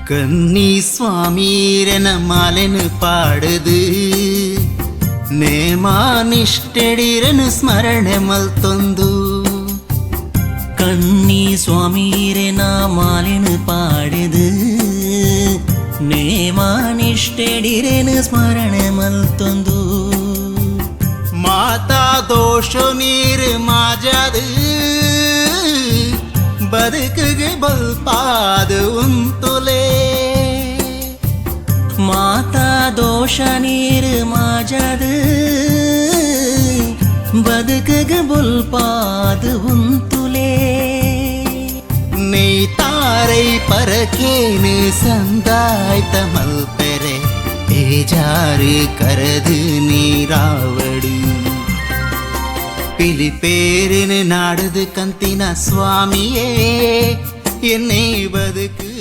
ಕನ್ನಿ ಸ್ವಾಮೀರನ ಮಾಲೆನು ಪಾಡದು ನೇಮಾನಿಷ್ಟೆಡಿರನು ಸ್ಮರಣೆ ಮಲ್ತೊಂದು ಕನ್ನಿ ಸ್ವಾಮೀರೆನ ಮಾಲೆನು ಪಾಡದು ನೇಮಾನಿಷ್ಟೆಡಿರೆನು ಸ್ಮರಣೆ ಮಲ್ತೊಂದು ಮಾತಾ ದೋಷ ನೀರು ಮಾಜದು ಬದುಕಿಗೆ ಬಲ್ಪಾದು ಉಂತುಲೇ ಮಾತಾ ದೋಷ ನೀರು ಮಾಜದು ಬದುಕಿಗೆ ಬಲ್ಪಾದು ಉಂತುಲೇ നെയ്ത്താരൈ പരക്കേന് സന്തായ്ത മൽപ്പെരെ ഏജാറ് കരത് നീരാവട് പിലിപ്പേരിന് നാടത് കന്തിന സ്വാമിയേ എന്നെ ബതുക്ക്